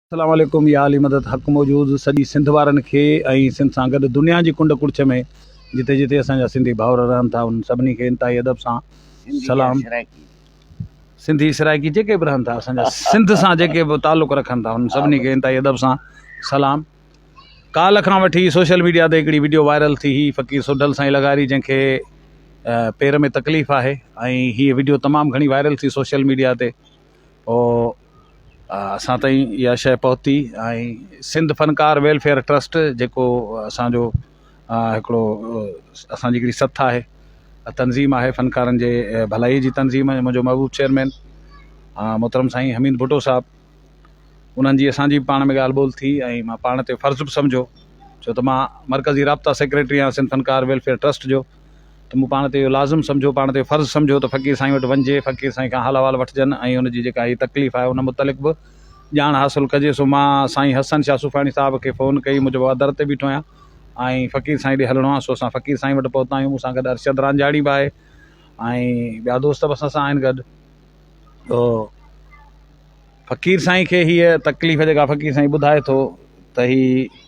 अस्सलाम वालेकुम या अली मदद हक़ मौजूद सॼी सिंध वारनि खे ऐं सिंध सां गॾु दुनिया जी कुंड कुड़च में जिते जिते असांजा सिंधी भाउर रहनि था उन सभिनी खे इंतिहाई अदब सां सलाम। सिंधी सराइकी जेके बि रहनि था असांजा सिंध सां जेके बि तालुक़ रखनि था उन सभिनी खे इंतिहाई अदब सां सलाम। काल्ह खां वठी सोशल मीडिया ते हिकिड़ी वीडियो वायरल थी हुई फ़क़ीर सोढल साईं लगारी जंहिंखे पेर में तकलीफ़ आहे ऐं हीअ वीडियो तमामु घणी वायरल थी सोशल मीडिया ते। पोइ असां ताईं इहा शइ पहुती ऐं सिंध फ़नकार वेलफेयर ट्रस्ट जेको असांजो हिकिड़ो असांजी हिकिड़ी सथ आहे तंज़ीम आहे फ़नकारनि जे भलाई जी तंज़ीम मुंहिंजो महबूब चेयरमैन मोहतरम साईं हमीद भुट्टो साहिबु उन्हनि जी असांजी पाण में ॻाल्हि ॿोल थी ऐं मां पाण ते फ़र्ज़ु बि सम्झो छो त मां मरकज़ी राब्ता सेक्रेटरी आहियां सिंध फ़नकार वेलफेयर ट्रस्ट जो त मूं पाण ते इहो लाज़िम सम्झो पाण ते फ़र्ज़ु सम्झो त फ़क़ीर साईं वटि वञिजे फ़क़ीर साईं खां हाल अहिवाल वठिजनि ऐं उनजी जेका हीअ तकलीफ़ आहे उन मुतलिक़ बि ॼाण हासिलु कजे। सो मां साईं हसन शाह सुफ़ाणी साहिब खे फ़ोन कई मुंहिंजो बाबा दर ते बीठो आहियां ऐं फ़क़ीर साईं ॾे हलिणो आहे सो असां फ़क़ीर साईं वटि पहुता आहियूं। मूंसां गॾु अरशद रांझाड़ी बि आहे ऐं ॿिया दोस्त बि असां सां आहिनि गॾु। तो फ़क़ीर साईं खे हीअ तकलीफ़ जेका फ़क़ीर साईं ॿुधाए थो त ही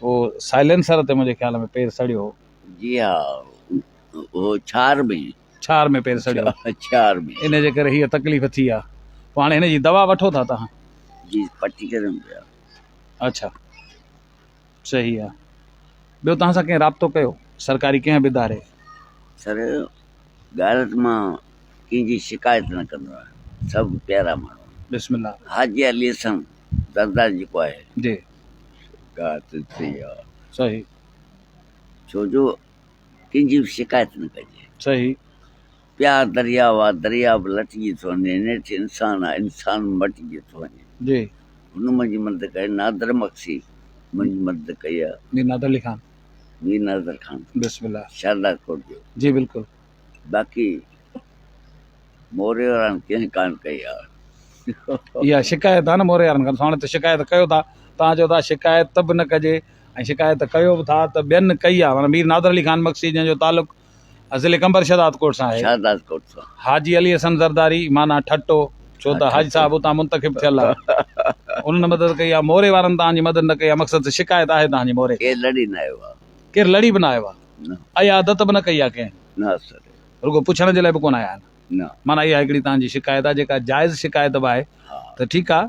उहो साइलेंसर ते मुंहिंजे ख़्याल में पेर सड़ियो। जी हा वो छार में पेर सड़ियो छार में इन जे करे हीअ तकलीफ़ थी आहे। पोइ हाणे हिन जी दवा वठो था तव्हां? जी पटी करूं पिया। अच्छा सही आहे। ॿियो तव्हां सां कंहिं राब्तो कयो सरकारी कंहिं बि इदारे? सर ॻाल्हि त मां कंहिंजी शिकायत न कंदो आहियां, सभु प्यारा माण्हू। बिस्मिल्लाह। हाजी अली हसन दरदार जेको आहे जी ॻाल्हि त सही आहे, सही छो जो कंहिंजी बि शिकायत न कजे। सही प्यार दरियाव आहे, दरिया बि लटिजी थो वञे, नेठि इंसानु आहे, इंसानु मटिजी थो वञे। जी हुन मुंहिंजी मदद कई, नादर मक्सी मुंहिंजी मदद कई आहे, मीर नादर अली खान, मीर नादर खान बिस्मिल्लाह शारदा कोट जो। जी बिल्कुलु। बाक़ी मोरे वारनि कंहिं कान कई आहे। इहा शिकायत आहे न मोरे वारनि खां। हाणे त शिकायत कयो था, तव्हां चओ था शिकायत बि न कजे ऐं शिकायत कयो बि था त ॿियनि कई आहे। माना मीर नादर अली खान मक्सी जंहिंजो तालुक़ु ज़िले कंबर शहदाद कोट सां आहे। शारदात कोट सां हाजी अली हसन ज़रदारी माना ठट्टो, छो त हाजी साहिबु उतां मुंतखिब थियल आहे उन्हनि मदद कई आहे। मोरे वारनि तव्हांजी मदद न कई आहे, मक़सदु शिकायत आहे तव्हांजी मोरे? केरु लड़ी न आयो आहे, केरु लड़ी बि न आयो आहे, अयादत बि न कई आहे कंहिं, न सर रुगो पुछण जे लाइ बि कोन आया आहिनि। न माना इहा हिकिड़ी तव्हांजी शिकायत आहे जेका जाइज़ शिकायत बि आहे। त ठीकु आहे,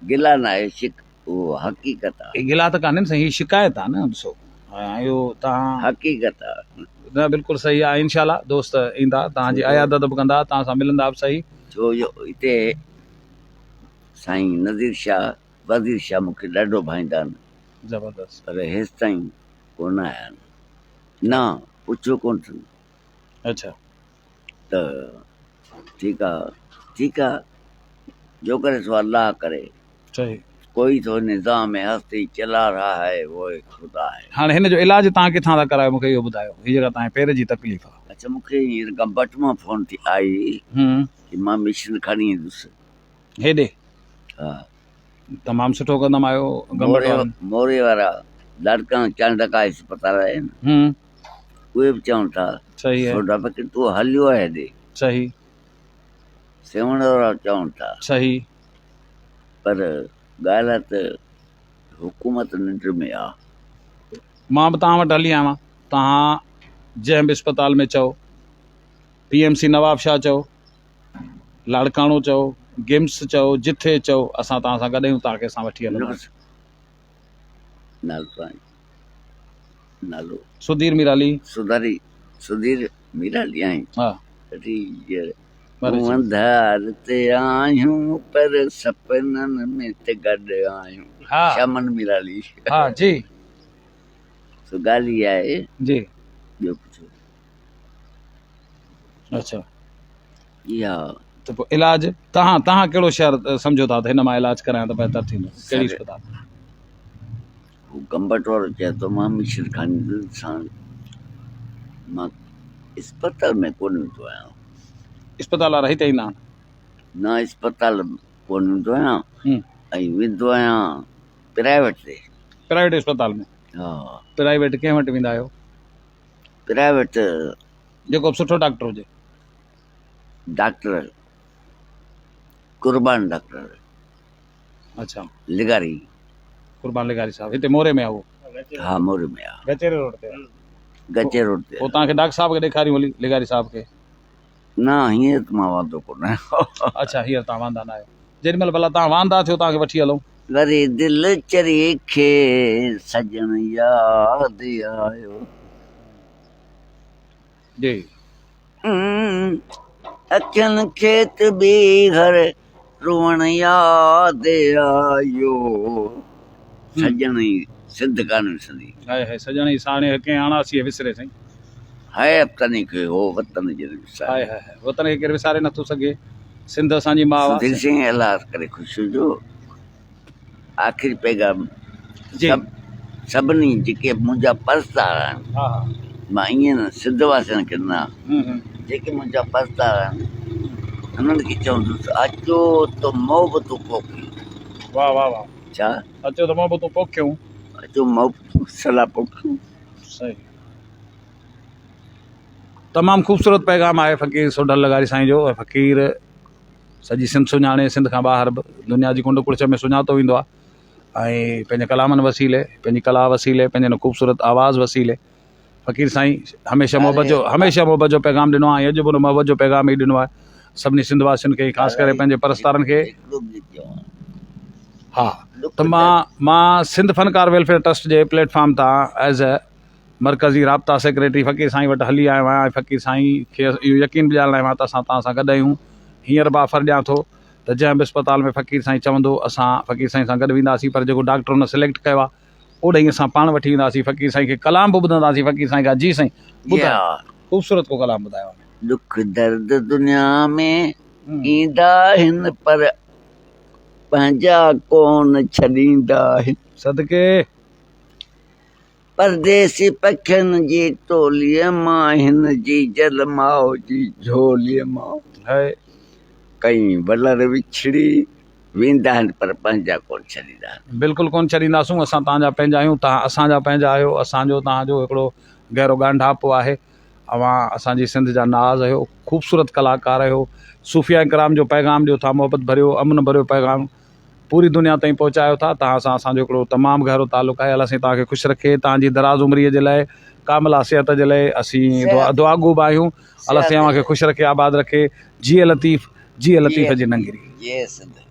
गिला न आहे, उहो हक़ीक़त आहे। गिला त कान्हे साईं, हीअ शिकायत आहे न। ॾिसो इहो तव्हां हक़ीक़त आहे न, बिल्कुलु सही आहे। इंशाल्लाह दोस्त ईंदा तव्हांजी अयादत बि कंदा, तव्हां सां मिलंदा बि सही। छो जो हिते साईं नज़ीर शाह वज़ीर शाह मूंखे ॾाढो भाईंदा आहिनि, ज़बरदस्त, पर हेसि ताईं कोन आया आहिनि, न पुछो कोन अथनि। अच्छा त ठीकु आहे, ठीकु आहे, जो करे सो अल्लाह करे। सही, कोई तो निज़ाम हस्ती चला रहा है वो खुदा है। हाणे हिन जो इलाज तव्हां किथां था करायो मूंखे इहो ॿुधायो? हीअ जेका तव्हांजे पेर जी तकलीफ़ आहे। अच्छा, मूंखे हींअर गंबट मां फोन थी आई कि मां मिशन खणी ईंदुसि हेॾे। हा, तमामु सुठो कदम आयो। मोरे वारा लाड़काना चांडका अस्पताल आहिनि, उहे बि चवनि था सही आहे, सोडा फ़क़ीर तूं हलियो आहे हेॾे। सही, सेवण वारा चवनि था सही, पर ॻाल्हि आहे त हुकूमत निंड में आहे। मां बि तव्हां वटि हली आहियां। तव्हां जंहिं बि अस्पताल में चओ, PMC नवाब शाह चओ, लाड़काणो चओ, गिम्स चओ, जिथे चओ असां तव्हां सां गॾु आहियूं, तव्हांखे असां वठी हलंदासीं। नालो सुधीर मीराली, सुधीर मीराली आहीं। हा, अंधार ते आहियूं पर सपननि में ते गॾु आहियूं। हा, शमन मीराली। हा जी। सो ॻाल्हि इहा आहे जी, ॿियो पुछो। अच्छा, इहा त पोइ इलाज तव्हां कहिड़ो शहर सम्झो था त हिन मां इलाज करायां त बहितर थींदो? कहिड़ी अस्पताल? हू गंबट वारो चए थो मां मिशन खणी सां, मां अस्पताल में कोन वेंदो आहियां। अस्पताल वारा हिते ईंदा आहिनि? न अस्पताल कोन वेंदो आहियां ऐं वेंदो आहियां प्राइवेट ते। प्राइवेट अस्पताल में? हा। प्राइवेट कंहिं वटि वेंदा आहियो? प्राइवेट जेको सुठो डॉक्टर हुजे। डॉक्टर कुर्बान डॉक्टर, अच्छा, लिगारी। कुर्बान लेगारी साहब हिते मोरे में आहे उहो हाँ मोर में आ गचेरे रोड ते गचे रोड ते पोइ तव्हांखे डॉक्टर साहब खे ॾेखारियूं हली लेगारी साहब खे ना हीअं त मां वांदो कोन आहियां अच्छा हींअर तव्हां वांदा न आहियो जेॾीमहिल भला तव्हां वांदा थियो तव्हांखे वठी हलूं वरी दिल चरी खे सजन याद आयो जी अखियुनि खे त बि घर रोअण याद आयो सजन ई सिद्ध कान सिंधी हाय हाय सजण ई साणे कंहिं आणासीं विसरे साईं है तनी खे हो वतन जे हाय विसार हाय हाय वतन खे केरु विसारे नथो सघे सिंध असांजी माउ आहे दिल से अलाह करे ख़ुशी जो आख़िरी पैगाम जी सभिनी जेके मुंहिंजा परस्तार आहिनि हा हा मां ईअं न सिंध वासियुनि खे न जेके मुंहिंजा परस्तार आहिनि हुननि खे चवंदुसि अचो त मोहबतूं पोखियूं वाह वाह वाह छा अचो त मोहबतूं पोखियूं अचो मोहबतूं सलाह पोखियूं सही तमामु ख़ूबसूरत पैगाम आहे फ़क़ीर सोडल लगारी साईं जो ऐं फ़क़ीर सॼी सिंध सुञाणे सिंध खां ॿाहिरि बि दुनिया जी कुंड कुड़च में सुञातो वेंदो आहे ऐं पंहिंजे कलामनि वसीले पंहिंजी कला वसीले पंहिंजे ख़ूबसूरत आवाज़ वसीले फ़क़ीर साईं हमेशह मोहबत जो पैगाम ॾिनो आहे अॼु बि उन मोहबत जो पैगाम ई ॾिनो आहे सभिनी सिंध वासियुनि खे ख़ासि करे पंहिंजे परस्तारनि खे हा त मां सिंध फनकार वेलफेयर ट्रस्ट जे प्लेटफॉर्म तां एज़ अ मरकज़ी राब्ता सेक्रेटरी फ़क़ीर साईं वटि हली आयो आहियां ऐं फ़क़ीर साईं खे इहो यकीन बि ॾियाराइणो आहे त असां तव्हां सां गॾु आहियूं हींअर बि ऑफर ॾियां थो त जंहिं बि अस्पताल में फ़क़ीर साईं चवंदो असां फ़क़ीर साईं सां गॾु वेंदासीं पर जेको डॉक्टर हुन सिलेक्ट कयो आहे ओॾे ई असां पाण वठी वेंदासीं फ़क़ीर साईं खे कलाम बि ॿुधंदासीं फ़क़ीर साईं खां जी साईं ॿुधायो ख़ूबसूरत को कलाम ॿुधायो आहे दुख दर्द दुनिया में ईंदा आहिनि पर पंहिंजा कोन छॾींदा आहिनि सदके परदेसी पखियुनि जी टोलीअ मां हिन जी जलमाओ जी झोलीअ मां है कई वलर विछड़ी वेंदा आहिनि पर पंहिंजा कोन छॾींदा आहिनि बिल्कुलु कोन छॾींदासूं असां तव्हांजा पंहिंजा आहियूं तव्हां असांजा पंहिंजा आहियो असांजो तव्हांजो हिकिड़ो गहरो ॻांढापो आहे अवां असांजी सिंध जा नाज़ आहियो ख़ूबसूरत कलाकार आहियो सूफ़िया इकराम जो पैगाम ॾियो था मोहबत भरियो अमन भरियो पैगाम पूरी दुनिया ताईं पहुचायो था तव्हां सां असांजो हिकिड़ो तमामु गहरो तालुक़ु आहे अलाह साईं तव्हांखे ख़ुशि रखे तव्हांजी दराज़ उमिरीअ जे लाइ कामिला सिहत जे लाइ असीं दुआगू बि आहियूं अलाह साईं खे ख़ुशि रखे आबाद रखे जी लतीफ़ जी लतीफ़ जी नंगिरी ये सिंध